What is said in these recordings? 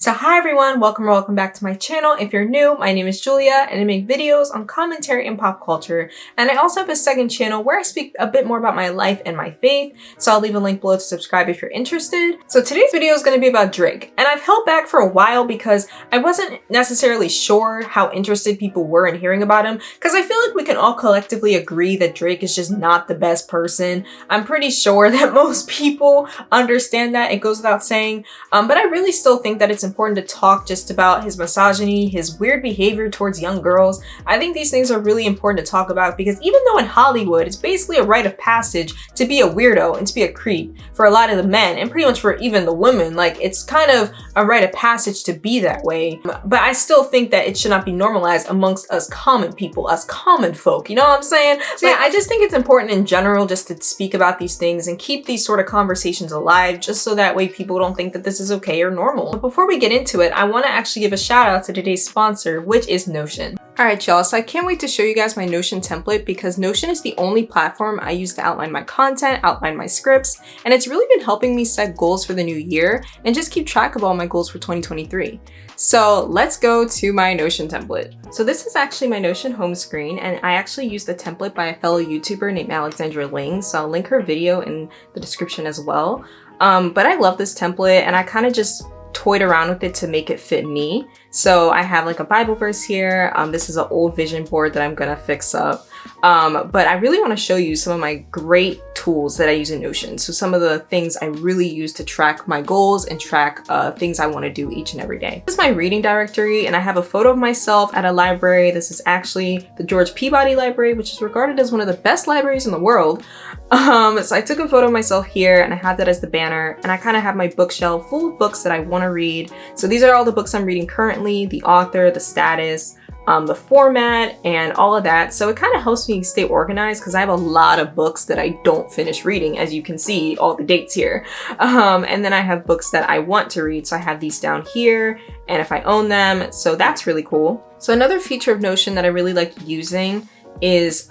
So hi everyone, welcome back to my channel. If you're new, my name is Julia and I make videos on commentary and pop culture. And I also have a second channel where I speak a bit more about my life and my faith. So I'll leave a link below to subscribe if you're interested. So today's video is going to be about Drake. And I've held back for a while because I wasn't necessarily sure how interested people were in hearing about him. Because I feel like we can all collectively agree that Drake is just not the best person. I'm pretty sure that most people understand that, it goes without saying. But I really still think that it's important to talk just about his misogyny, his weird behavior towards young girls. I think these things are really important to talk about because even though in Hollywood, it's basically a rite of passage to be a weirdo and to be a creep for a lot of the men and pretty much for even the women. Like, it's kind of a rite of passage to be that way. But I still think that it should not be normalized amongst us common people, us common folk, you know what I'm saying? So yeah, I just think it's important in general just to speak about these things and keep these sort of conversations alive just so that way people don't think that this is okay or normal. But before we get into it, I want to actually give a shout out to today's sponsor, which is Notion. Alright y'all, so I can't wait to show you guys my Notion template because Notion is the only platform I use to outline my content, outline my scripts, and it's really been helping me set goals for the new year and just keep track of all my goals for 2023. So let's go to my Notion template. So this is actually my Notion home screen, and I actually used the template by a fellow YouTuber named Alexandra Ling, so I'll link her video in the description as well. But I love this template and I kind of just toyed around with it to make it fit me. So I have like a Bible verse here. This is an old vision board that I'm gonna fix up. But I really want to show you some of my great tools that I use in Notion. So some of the things I really use to track my goals and track things I want to do each and every day. This is my reading directory, and I have a photo of myself at a library. This is actually the George Peabody Library, which is regarded as one of the best libraries in the world. So I took a photo of myself here and I have that as the banner, and I kind of have my bookshelf full of books that I want to read. So these are all the books I'm reading currently, the author, the status, the format, and all of that. So it kind of helps me stay organized because I have a lot of books that I don't finish reading, as you can see all the dates here. And then I have books that I want to read. So I have these down here and if I own them, so that's really cool. So another feature of Notion that I really like using is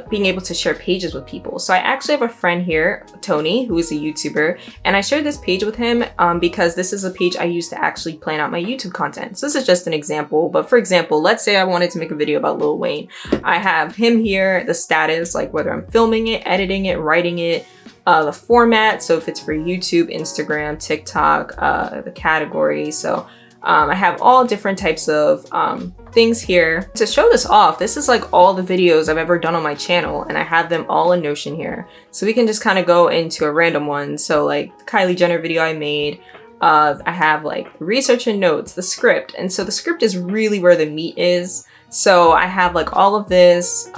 being able to share pages with people. So I actually have a friend here, Tony, who is a YouTuber, and I shared this page with him because this is a page I use to actually plan out my YouTube content. So this is just an example, but for example, let's say I wanted to make a video about Lil Wayne. I have him here, the status, like whether I'm filming it, editing it, writing it, the format, so if it's for YouTube, Instagram, TikTok, the category. So I have all different types of things here. To show this off, this is like all the videos I've ever done on my channel, and I have them all in Notion here. So we can just kind of go into a random one. So like the Kylie Jenner video I made, I have like research and notes, the script. And so the script is really where the meat is. So I have like all of this,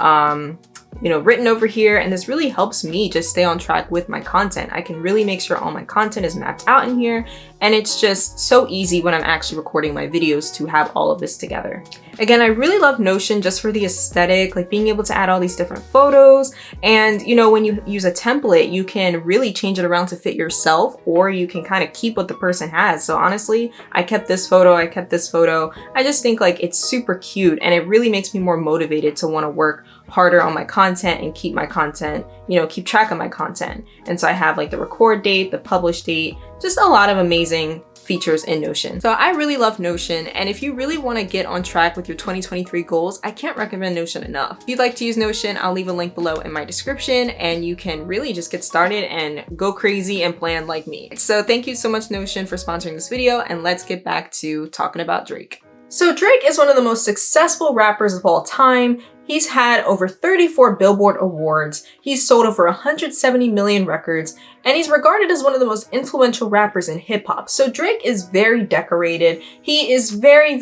you know, written over here, and this really helps me just stay on track with my content. I can really make sure all my content is mapped out in here, and it's just so easy when I'm actually recording my videos to have all of this together. Again, I really love Notion just for the aesthetic, like being able to add all these different photos. And you know, when you use a template, you can really change it around to fit yourself, or you can kind of keep what the person has. So honestly, I kept this photo, I kept this photo. I just think like it's super cute, and it really makes me more motivated to want to work harder on my content and keep my content, you know, keep track of my content. And so I have like the record date, the publish date, just a lot of amazing features in Notion. So I really love Notion, and if you really want to get on track with your 2023 goals, I can't recommend Notion enough. If you'd like to use Notion, I'll leave a link below in my description, and you can really just get started and go crazy and plan like me. So thank you so much, Notion, for sponsoring this video, and let's get back to talking about Drake. So Drake is one of the most successful rappers of all time. He's had over 34 Billboard awards, he's sold over 170 million records, and he's regarded as one of the most influential rappers in hip-hop. So Drake is very decorated, he is very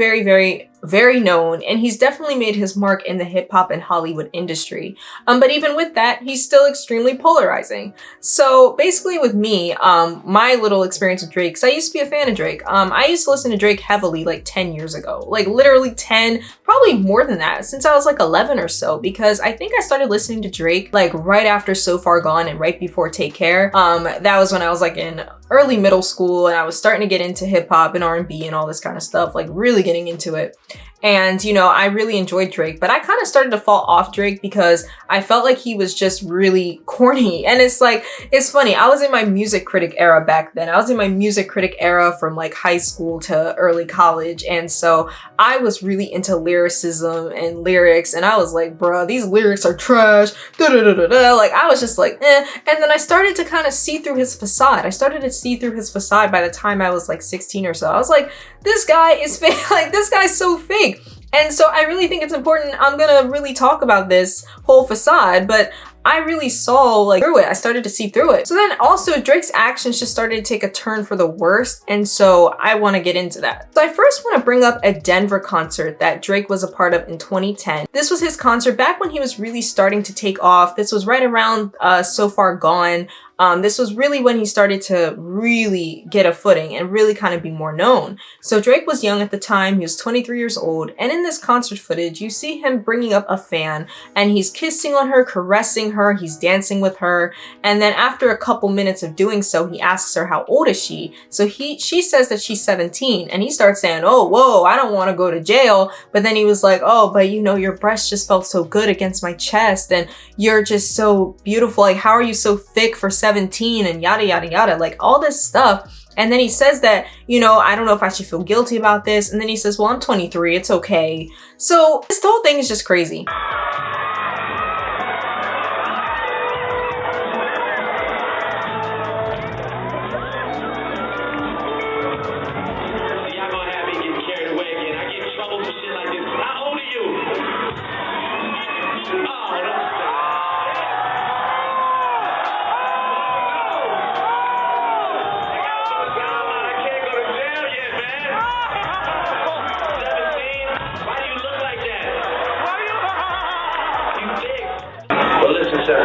known, and he's definitely made his mark in the hip-hop and Hollywood industry. But even with that, he's still extremely polarizing. So basically with me, my little experience with Drake, because I used to be a fan of Drake, I used to listen to Drake heavily like 10 years ago, like literally 10, probably more than that, since I was like 11 or so, because I think I started listening to Drake like right after So Far Gone and right before Take Care. That was when I was like in early middle school and I was starting to get into hip hop and R&B and all this kind of stuff, like really getting into it. And, you know, I really enjoyed Drake, but I kind of started to fall off Drake because I felt like he was just really corny. And it's like, it's funny. I was in my music critic era back then. I was in my music critic era from like high school to early college. And so I was really into lyricism and lyrics. And I was like, bruh, these lyrics are trash. Like, I was just like, eh. And then I started to kind of see through his facade. I started to see through his facade by the time I was like 16 or so. I was like, this guy is fake. Like, this guy's so fake. And so I really think it's important. I'm gonna really talk about this whole facade, but I really saw like through it. I started to see through it. So then also Drake's actions just started to take a turn for the worst. And so I want to get into that. So I first want to bring up a Denver concert that Drake was a part of in 2010. This was his concert back when he was really starting to take off. This was right around So Far Gone. This was really when he started to really get a footing and really kind of be more known. So Drake was young at the time. He was 23 years old. And in this concert footage, you see him bringing up a fan and he's kissing on her, caressing her. He's dancing with her. And then after a couple minutes of doing so, he asks her, how old is she? So she says that she's 17 and he starts saying, oh, whoa, I don't want to go to jail. But then he was like, oh, but you know, your breast just felt so good against my chest and you're just so beautiful. Like, how are you so thick for 17 and yada, yada, yada, like all this stuff. And then he says that, you know, I don't know if I should feel guilty about this. And then he says, well, I'm 23. It's okay. So this whole thing is just crazy.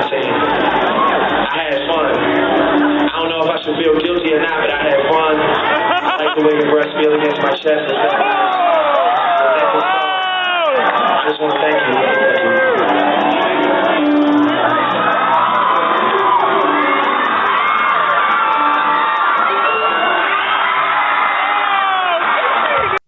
I had fun. I don't know if I should feel guilty or not, but I had fun. I like the way your breast feel against my chest. I just want to thank you.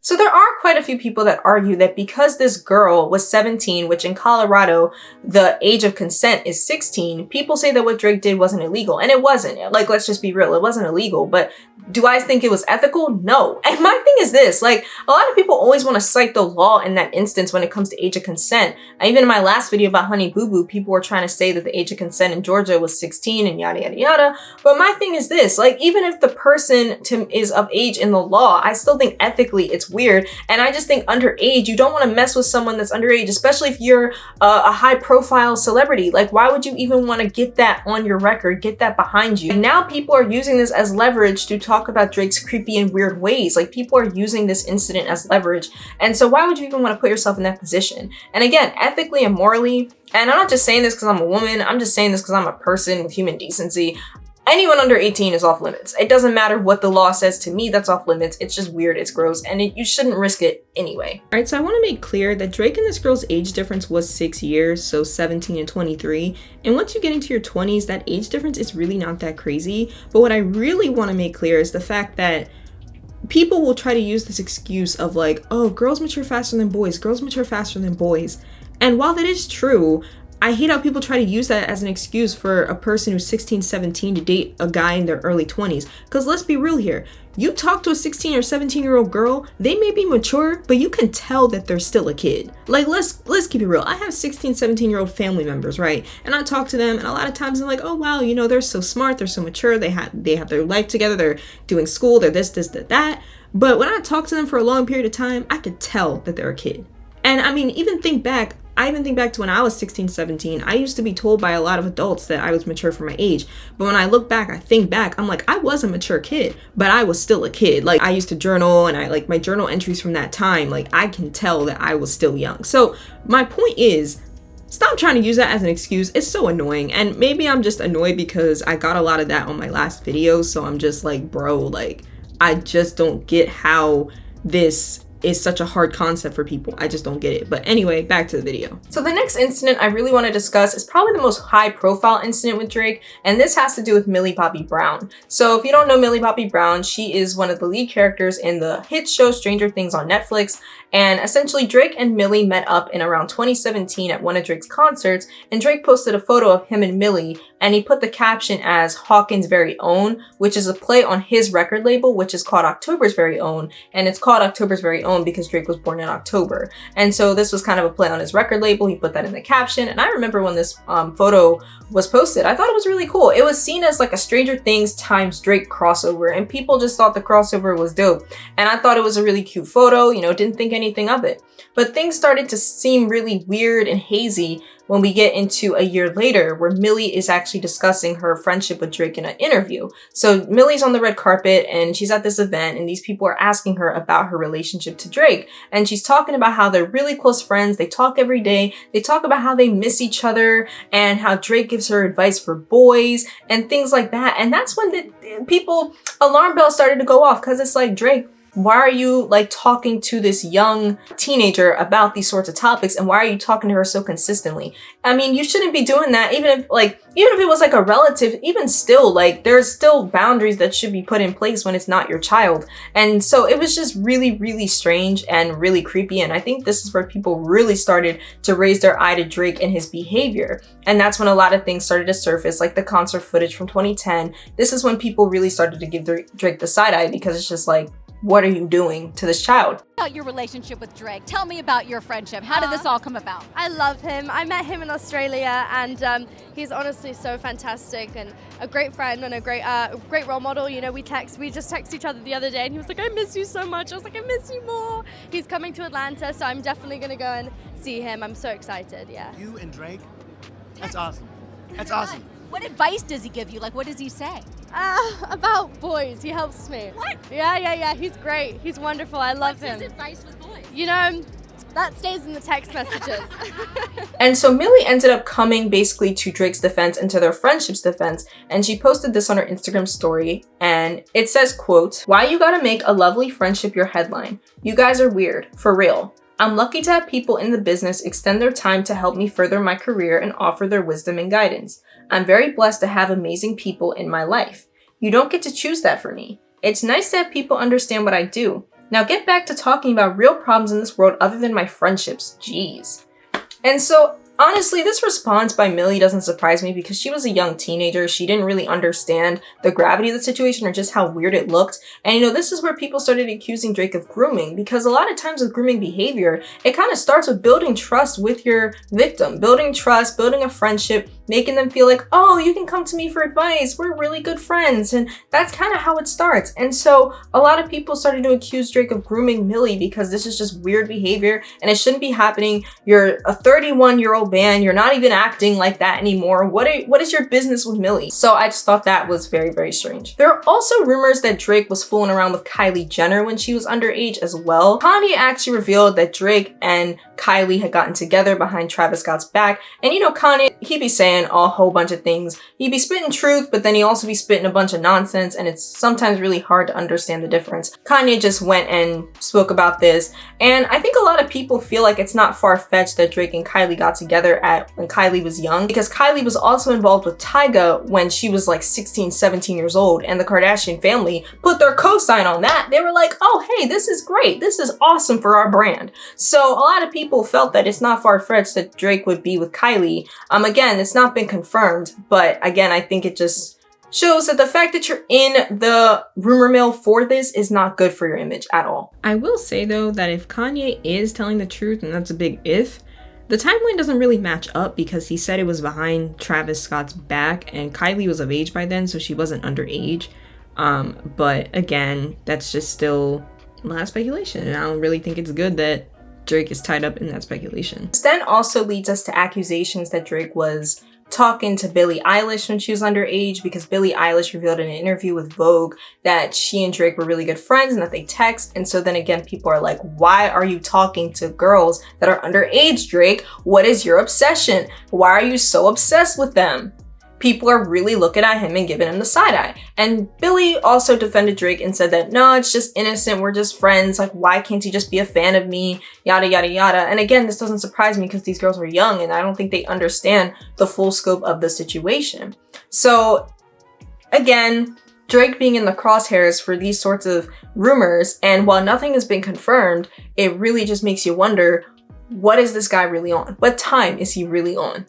So there are quite a few people that argue that because this girl was 17, which in Colorado, the age of consent is 16, people say that what Drake did wasn't illegal. And it wasn't. Like, let's just be real. It wasn't illegal. But do I think it was ethical? No. And my thing is this, like, a lot of people always want to cite the law in that instance when it comes to age of consent. Even in my last video about Honey Boo Boo, people were trying to say that the age of consent in Georgia was 16 and yada, yada, yada. But my thing is this, like, even if the person is of age in the law, I still think ethically it's weird. And I just think underage, you don't want to mess with someone that's underage, especially if you're a high profile celebrity. Like, why would you even want to get that on your record, get that behind you? And now people are using this as leverage to talk about Drake's creepy and weird ways. Like, people are using this incident as leverage. And so why would you even want to put yourself in that position? And again, ethically and morally, and I'm not just saying this because I'm a woman, I'm just saying this because I'm a person with human decency. Anyone under 18 is off limits. It doesn't matter what the law says. To me, that's off limits. It's just weird, it's gross, and you shouldn't risk it anyway. All right, so I want to make clear that Drake and this girl's age difference was 6 years, so 17 and 23. And once you get into your 20s, that age difference is really not that crazy. But what I really want to make clear is the fact that people will try to use this excuse of like, oh, girls mature faster than boys, girls mature faster than boys. And while that is true, I hate how people try to use that as an excuse for a person who's 16, 17 to date a guy in their early 20s. Because let's be real here. You talk to a 16 or 17-year-old girl, they may be mature, but you can tell that they're still a kid. Like, let's keep it real. I have 16, 17-year-old family members, right? And I talk to them, and a lot of times I'm like, oh, wow, you know, they're so smart, they're so mature, they have their life together, they're doing school, they're this, that. But when I talk to them for a long period of time, I could tell that they're a kid. And I mean, I even think back to when I was 16, 17, I used to be told by a lot of adults that I was mature for my age. But when I look back, I think back, I'm like, I was a mature kid, but I was still a kid. Like, I used to journal, and I like my journal entries from that time. Like, I can tell that I was still young. So my point is, stop trying to use that as an excuse. It's so annoying. And maybe I'm just annoyed because I got a lot of that on my last video. So I'm just like, bro, like, I just don't get how this is such a hard concept for people. I just don't get it. But anyway, back to the video. So the next incident I really want to discuss is probably the most high profile incident with Drake, and this has to do with Millie Bobby Brown. So if you don't know Millie Bobby Brown, she is one of the lead characters in the hit show Stranger Things on Netflix, and essentially Drake and Millie met up in around 2017 at one of Drake's concerts, and Drake posted a photo of him and Millie, and he put the caption as Hawkins' Very Own, which is a play on his record label, which is called October's Very Own, and it's called October's Very Own because Drake was born in October. And so this was kind of a play on his record label. He put that in the caption, and I remember when this photo was posted, I thought it was really cool. It was seen as like a Stranger Things times Drake crossover, and people just thought the crossover was dope. And I thought it was a really cute photo, you know, didn't think anything of it. But things started to seem really weird and hazy when we get into a year later, where Millie is actually discussing her friendship with Drake in an interview. So Millie's on the red carpet and she's at this event, and these people are asking her about her relationship to Drake. And she's talking about how they're really close friends. They talk every day. They talk about how they miss each other and how Drake gives her advice for boys and things like that. And that's when the alarm bells started to go off, because it's like, Drake, why are you like talking to this young teenager about these sorts of topics, and why are you talking to her so consistently? I mean, you shouldn't be doing that. Even if it was like a relative, even still, like there's still boundaries that should be put in place when it's not your child. And so it was just really, really strange and really creepy. And I think this is where people really started to raise their eye to Drake and his behavior. And that's when a lot of things started to surface, like the concert footage from 2010. This is when people really started to give Drake the side eye, because it's just like, what are you doing to this child? About your relationship with Drake. Tell me about your friendship. How did this all come about? I love him. I met him in Australia, and he's honestly so fantastic and a great friend and a great role model. You know, we just texted each other the other day, and he was like, I miss you so much. I was like, I miss you more. He's coming to Atlanta, so I'm definitely gonna go and see him. I'm so excited, yeah. You and Drake? That's awesome. That's awesome. What advice does he give you? Like, what does he say? About boys. He helps me. What? Yeah. He's great. He's wonderful. I love him. What's his advice with boys? You know, that stays in the text messages. And so Millie ended up coming basically to Drake's defense and to their friendship's defense, and she posted this on her Instagram story, and it says, quote, "Why you gotta make a lovely friendship your headline? You guys are weird, for real. I'm lucky to have people in the business extend their time to help me further my career and offer their wisdom and guidance. I'm very blessed to have amazing people in my life. You don't get to choose that for me. It's nice to have people understand what I do. Now get back to talking about real problems in this world other than my friendships. Jeez." And so honestly, this response by Millie doesn't surprise me, because she was a young teenager. She didn't really understand the gravity of the situation or just how weird it looked. And you know, this is where people started accusing Drake of grooming, because a lot of times with grooming behavior, it kind of starts with building trust with your victim, building trust, building a friendship, making them feel like, oh, you can come to me for advice. We're really good friends. And that's kind of how it starts. And so a lot of people started to accuse Drake of grooming Millie, because this is just weird behavior and it shouldn't be happening. You're a 31-year-old man. You're not even acting like that anymore. What is your business with Millie? So I just thought that was very, very strange. There are also rumors that Drake was fooling around with Kylie Jenner when she was underage as well. Kanye actually revealed that Drake and Kylie had gotten together behind Travis Scott's back. And you know, Kanye, he be saying a whole bunch of things. He be spitting truth, but then he also be spitting a bunch of nonsense, and it's sometimes really hard to understand the difference. Kanye just went and spoke about this, and I think a lot of people feel like it's not far-fetched that Drake and Kylie got together when Kylie was young, because Kylie was also involved with Tyga when she was like 16, 17 years old, and the Kardashian family put their co-sign on that. They were like, oh, hey, this is great. This is awesome for our brand. So a lot of people felt that it's not far-fetched that Drake would be with Kylie. Again, it's not been confirmed, but again, I think it just shows that the fact that you're in the rumor mill for this is not good for your image at all. I will say though that if Kanye is telling the truth, and that's a big if, the timeline doesn't really match up, because he said it was behind Travis Scott's back, and Kylie was of age by then, so she wasn't underage. But again, that's just still a lot of speculation, and I don't really think it's good that Drake is tied up in that speculation. This then also leads us to accusations that Drake was talking to Billie Eilish when she was underage, because Billie Eilish revealed in an interview with Vogue that she and Drake were really good friends and that they text. And so then again, people are like, why are you talking to girls that are underage, Drake? What is your obsession? Why are you so obsessed with them? people are really looking at him and giving him the side eye. And Billie also defended Drake and said that, no, it's just innocent. We're just friends. Like, why can't he just be a fan of me? Yada, yada, yada. And again, this doesn't surprise me because these girls are young and I don't think they understand the full scope of the situation. So again, Drake being in the crosshairs for these sorts of rumors, and while nothing has been confirmed, it really just makes you wonder, what is this guy really on? What time is he really on?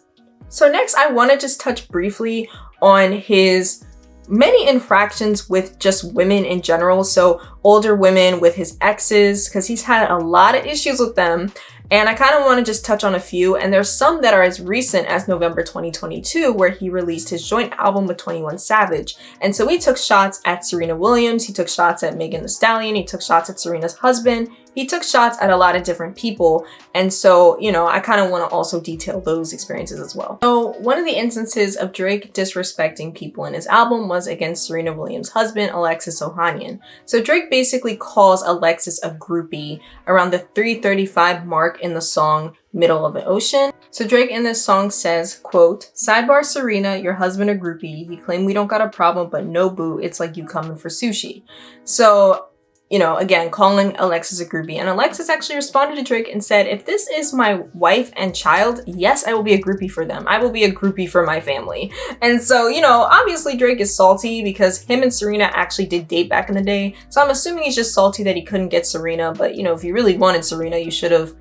So next, I want to just touch briefly on his many infractions with just women in general. So older women with his exes, because he's had a lot of issues with them. And I kind of want to just touch on a few, and there's some that are as recent as November 2022, where he released his joint album with 21 Savage. And so he took shots at Serena Williams, he took shots at Megan Thee Stallion, he took shots at Serena's husband, he took shots at a lot of different people. And so, you know, I kind of want to also detail those experiences as well. So one of the instances of Drake disrespecting people in his album was against Serena Williams' husband, Alexis Ohanian. So Drake basically calls Alexis a groupie around the 3:35 mark in the song Middle of the Ocean. So Drake in this song says, quote, "Sidebar Serena, your husband a groupie. He claimed we don't got a problem, but no boo, it's like you coming for sushi." So, you know, again, calling Alexis a groupie. And Alexis actually responded to Drake and said, if this is my wife and child, yes, I will be a groupie for them. I will be a groupie for my family. And so, you know, obviously Drake is salty because him and Serena actually did date back in the day. So I'm assuming he's just salty that he couldn't get Serena. But, you know, if you really wanted Serena, you should have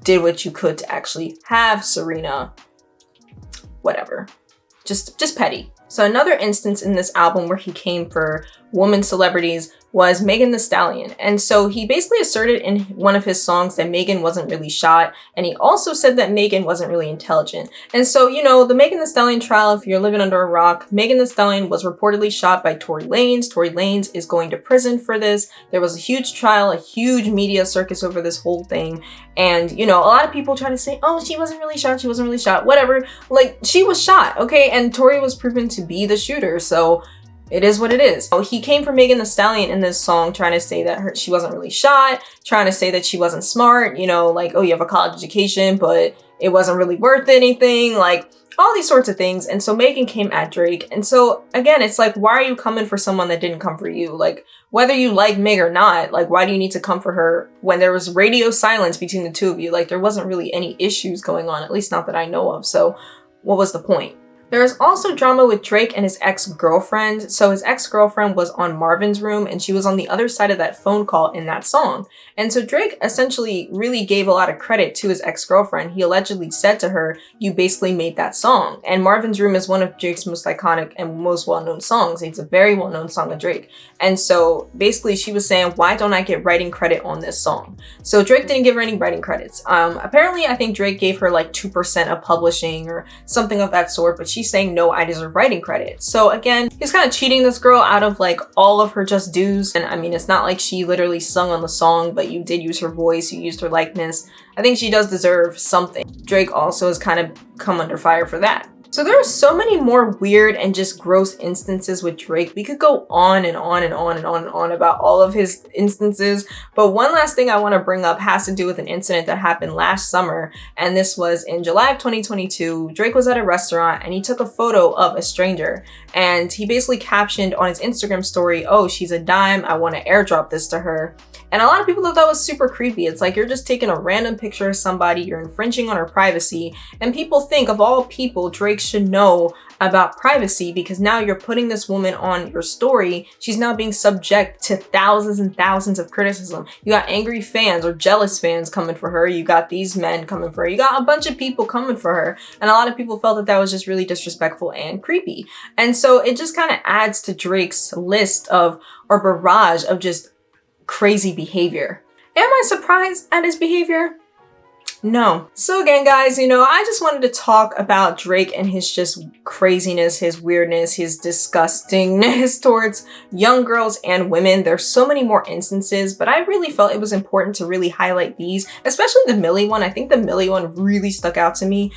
did what you could to actually have Serena. Whatever. Just petty. So another instance in this album where he came for woman celebrities was Megan Thee Stallion. And so he basically asserted in one of his songs that Megan wasn't really shot. And he also said that Megan wasn't really intelligent. And so, you know, the Megan Thee Stallion trial, if you're living under a rock, Megan Thee Stallion was reportedly shot by Tory Lanez. Tory Lanez is going to prison for this. There was a huge trial, a huge media circus over this whole thing. And, you know, a lot of people try to say, oh, she wasn't really shot. She wasn't really shot. Whatever. Like, she was shot, okay? And Tory was proven to be the shooter. So it is what it is. So he came for Megan Thee Stallion in this song trying to say that she wasn't really shot, trying to say that she wasn't smart, you know, like, oh, you have a college education, but it wasn't really worth anything, like all these sorts of things. And so Megan came at Drake. And so again, it's like, why are you coming for someone that didn't come for you? Like, whether you like Meg or not, like, why do you need to come for her when there was radio silence between the two of you? Like, there wasn't really any issues going on, at least not that I know of. So what was the point? There is also drama with Drake and his ex-girlfriend. So his ex-girlfriend was on Marvin's Room and she was on the other side of that phone call in that song. And so Drake essentially really gave a lot of credit to his ex-girlfriend. He allegedly said to her, you basically made that song. And Marvin's Room is one of Drake's most iconic and most well-known songs. It's a very well-known song of Drake. And so basically she was saying, why don't I get writing credit on this song? So Drake didn't give her any writing credits. Apparently I think Drake gave her like 2% of publishing or something of that sort, but she's saying, no, I deserve writing credit. So again, he's kind of cheating this girl out of like all of her just dues. And I mean, it's not like she literally sung on the song, but you did use her voice, you used her likeness. I think she does deserve something. Drake also has kind of come under fire for that. So there are so many more weird and just gross instances with Drake. We could go on and on and on and on and on about all of his instances. But one last thing I want to bring up has to do with an incident that happened last summer. And this was in July of 2022. Drake was at a restaurant and he took a photo of a stranger. And he basically captioned on his Instagram story, oh, she's a dime. I want to airdrop this to her. And a lot of people thought that was super creepy. It's like, you're just taking a random picture of somebody, you're infringing on her privacy. And people think, of all people, Drake should know about privacy because now you're putting this woman on your story. She's now being subject to thousands and thousands of criticism. You got angry fans or jealous fans coming for her. You got these men coming for her. You got a bunch of people coming for her. And a lot of people felt that that was just really disrespectful and creepy. And so it just kind of adds to Drake's list of, or barrage of just crazy behavior. Am I surprised at his behavior? No. So again, guys, you know, I just wanted to talk about Drake and his just craziness, his weirdness, his disgustingness towards young girls and women. There's so many more instances, but I really felt it was important to really highlight these, especially the Millie one. I think the Millie one really stuck out to me.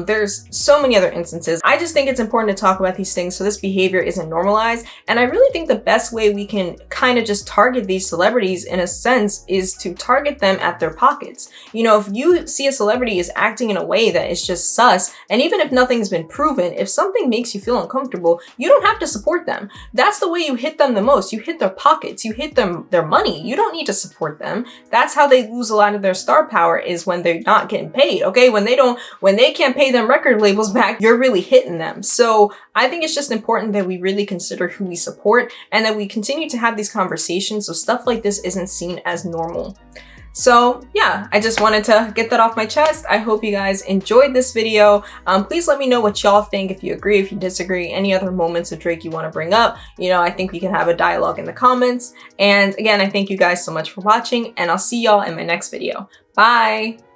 There's so many other instances. I just think it's important to talk about these things so this behavior isn't normalized. And I really think the best way we can kind of just target these celebrities in a sense is to target them at their pockets. You know, if you you see a celebrity is acting in a way that is just sus, and even if nothing's been proven, if something makes you feel uncomfortable, you don't have to support them. That's the way you hit them the most. You hit their pockets, you hit them their money. You don't need to support them. That's how they lose a lot of their star power, is when they're not getting paid, okay? When they can't pay them record labels back, you're really hitting them. So I think it's just important that we really consider who we support and that we continue to have these conversations so stuff like this isn't seen as normal. So yeah, I just wanted to get that off my chest. I hope you guys enjoyed this video. Please let me know what y'all think, if you agree, if you disagree, any other moments of Drake you want to bring up. You know, I think we can have a dialogue in the comments. And again, I thank you guys so much for watching, and I'll see y'all in my next video. Bye!